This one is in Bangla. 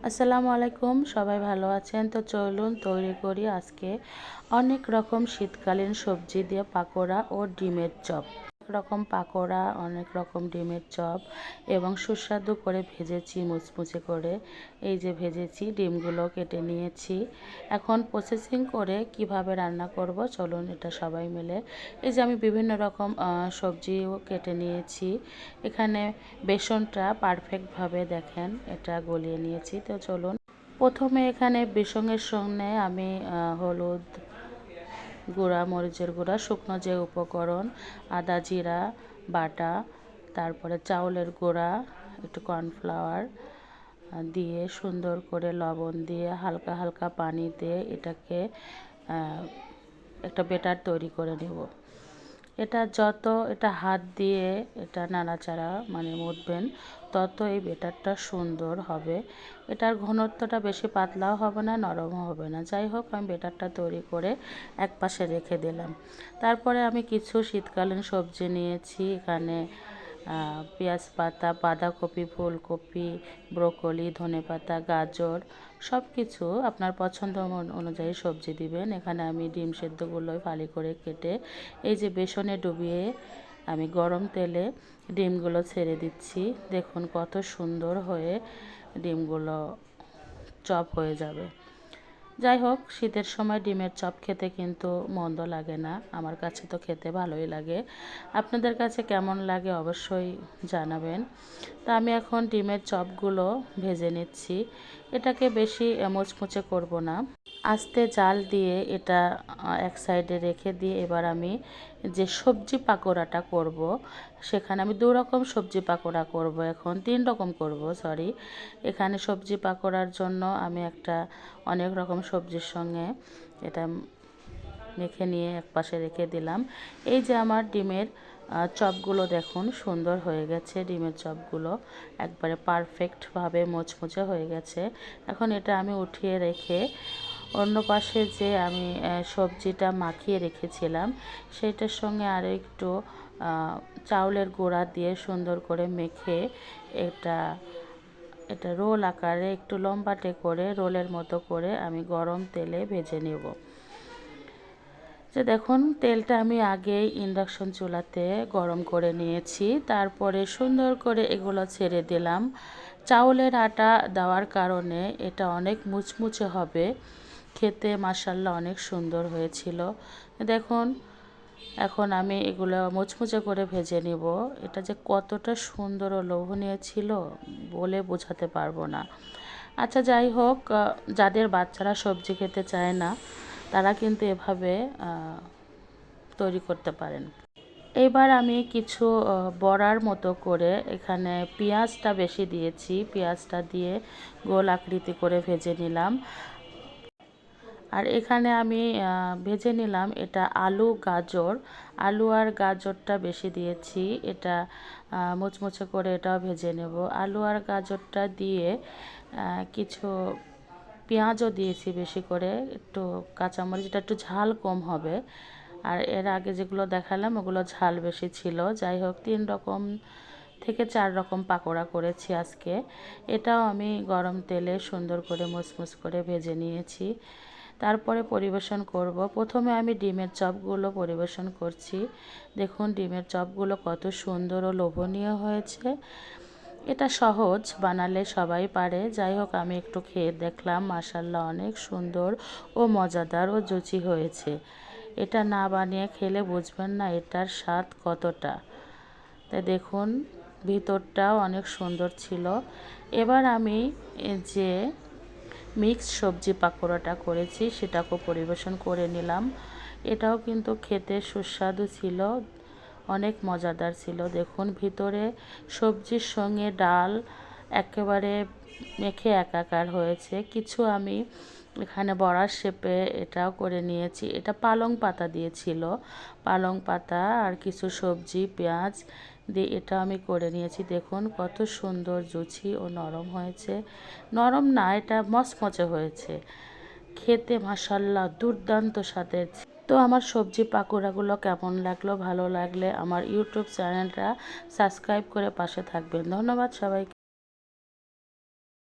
আসসালামু আলাইকুম, সবাই ভালো আছেন? তো চলুন তৈরি করি আজকে অনেক রকম শীতকালীন সবজি দিয়ে পাকোড়া ও ডিমের চপ। অনেক রকম পাকোড়া, অনেক রকম ডিমের চপ এবং সুস্বাদু করে ভেজেছি মুচমুচে করে। এই যে ভেজেছি, ডিমগুলো কেটে নিয়েছি। এখন প্রসেসিং করে কিভাবে রান্না করব চলুন এটা সবাই মিলে। এই যে আমি বিভিন্ন রকম সবজিও কেটে নিয়েছি। এখানে বেসনটা পারফেক্টভাবে দেখেন এটা গলিয়ে নিয়েছি। তো চলুন প্রথমে এখানে বেসনের সঙ্গে আমি হলুদ গুঁড়া, মরিচের গুঁড়া, শুকনো যে উপকরণ, আদা জিরা বাটা, তারপরে চাউলের গুঁড়া, একটু কর্নফ্লাওয়ার দিয়ে সুন্দর করে লবণ দিয়ে হালকা হালকা পানি দিয়ে এটাকে একটা ব্যাটার তৈরি করে নেব। এটা হাত দিয়ে এটা নাড়াচাড়া মথবেন, তত এই ব্যাটারটা সুন্দর হবে। এটার ঘনত্বটা বেশি পাতলাও হবে না, নরমও হবে না। যাই হোক, আমি ব্যাটারটা তৈরি করে এক পাশে রেখে দিলাম। তারপরে আমি কিছু শীতকালীন সবজি নিয়েছি। এখানে পেঁয়াজ পাতা, বাঁধাকপি, ফুলকপি, ব্রোকলি, ধনেপাতা, গাজর, সব কিছু আপনার পছন্দ অনুযায়ী সবজি দিবেন। এখানে আমি ডিম সেদ্ধগুলো ফালি করে কেটে এই যে বেসনে ডুবিয়ে আমি গরম তেলে ডিমগুলো ছেড়ে দিচ্ছি। দেখুন কত সুন্দর হয়ে ডিমগুলো চপ হয়ে যাবে। যাই হোক, শীতের সময় ডিমের চপ খেতে কিন্তু মন্দ লাগে না। আমার কাছে তো খেতে ভালোই লাগে। আপনাদের কাছে কেমন লাগে অবশ্যই জানাবেন। তা আমি এখন ডিমের চপগুলো ভেজে নিচ্ছি। এটাকে বেশি মুচমুচে করব না, আস্তে জাল দিয়ে এটা এক সাইডে রেখে দিয়ে এবার আমি যে সবজি পাকোড়াটা করব, সেখানে আমি 2 রকম সবজি পাকোড়া করব, এখন 3 রকম করব, সরি। এখানে সবজি পাকোড়ার জন্য আমি অনেক রকম সবজির সঙ্গে এটা মেখে নিয়ে এক পাশে রেখে দিলাম। এই যে আমার ডিমের চপগুলো দেখুন সুন্দর হয়ে গেছে। ডিমের চপগুলো একবারে পারফেক্টভাবে মুচমুচে হয়ে গেছে। এখন এটা আমি উঠিয়ে রেখে অন্য পাশে যে আমি সবজিটা মাখিয়ে রেখেছিলাম সেটার সঙ্গে আরও একটু চাউলের গুঁড়া দিয়ে সুন্দর করে মেখে এটা এটা রোল আকারে একটু লম্বাটে করে রোলের মতো করে আমি গরম তেলে ভেজে নেব। যে দেখুন, তেলটা আমি আগেই ইন্ডাকশন চুলাতে গরম করে নিয়েছি। তারপরে সুন্দর করে এগুলো ছেড়ে দিলাম। চাউলের আটা দেওয়ার কারণে এটা অনেক মুচমুচে হবে, খেতে মাশাআল্লাহ অনেক সুন্দর হয়েছিল। দেখুন, এখন আমি এগুলো মুচমুচে করে ভেজে নিব। এটা যে কতটা সুন্দর ও লোভনীয় ছিল বলে বোঝাতে পারবো না। আচ্ছা, যাই হোক, যাদের বাচ্চারা সবজি খেতে চায় না তারা কিন্তু এভাবে তৈরি করতে পারেন। এবার আমি কিছু বড়ার মতো করে এখানে পেঁয়াজটা বেশি দিয়েছি, পেঁয়াজটা দিয়ে গোল আকৃতি করে ভেজে নিলাম। আর এখানে আমি ভেজে নিলাম এটা আলু আর গাজরটা বেশি দিয়েছি। এটা মুচমুচে করে এটাও ভেজে নেব। আলু আর গাজরটা দিয়ে কিছু পেঁয়াজও দিয়েছি বেশি করে, একটু কাঁচামরিচটা একটু ঝাল কম হবে। আর এর আগে যেগুলো দেখালাম ওগুলো ঝাল বেশি ছিল। যাই হোক, 3 রকম থেকে 4 রকম পাকোড়া করেছি আজকে। এটাও আমি গরম তেলে সুন্দর করে মুচমুচ করে ভেজে নিয়েছি। তারপরে পরিবেশন করব। প্রথমে আমি ডিমের চপগুলো পরিবেশন করছি। দেখুন ডিমের চপগুলো কত সুন্দর ও লোভনীয় হয়েছে। এটা সহজ, বানালে সবাই পারে। যাই হোক, আমি একটু খেয়ে দেখলাম, মাশাআল্লাহ অনেক সুন্দর ও মজাদার ও জুচি হয়েছে। এটা না বানিয়ে খেলে বুঝবেন না এটার স্বাদ কতটা। তাই দেখুন, ভিতরটাও অনেক সুন্দর ছিল। এবার আমি যে মিক্স সবজি পাকোড়াটা করেছি সেটাকেও পরিবেশন করে নিলাম। এটাও কিন্তু খেতে সুস্বাদু ছিল, অনেক মজাদার ছিল। দেখুন, ভিতরে সবজির সঙ্গে ডাল একেবারে মেখে একাকার হয়েছে। কিছু আমি এখানে বড়ার শেপে এটাও করে নিয়েছি। এটা পালং পাতা দিয়েছিল, পালং পাতা আর কিছু সবজি, পেঁয়াজ দিয়ে এটা আমি করে নিয়েছি। দেখুন কত সুন্দর জুচি ও নরম হয়েছে। নরম না, এটা মচমচে হয়েছে, খেতে মাশাআল্লাহ দুর্দান্ত স্বাদের। তো আমার সবজি পাকোড়াগুলো কেমন লাগলো, ভালো লাগলে আমার ইউটিউব চ্যানেলটা সাবস্ক্রাইব করে পাশে থাকবেন। ধন্যবাদ সবাইকে।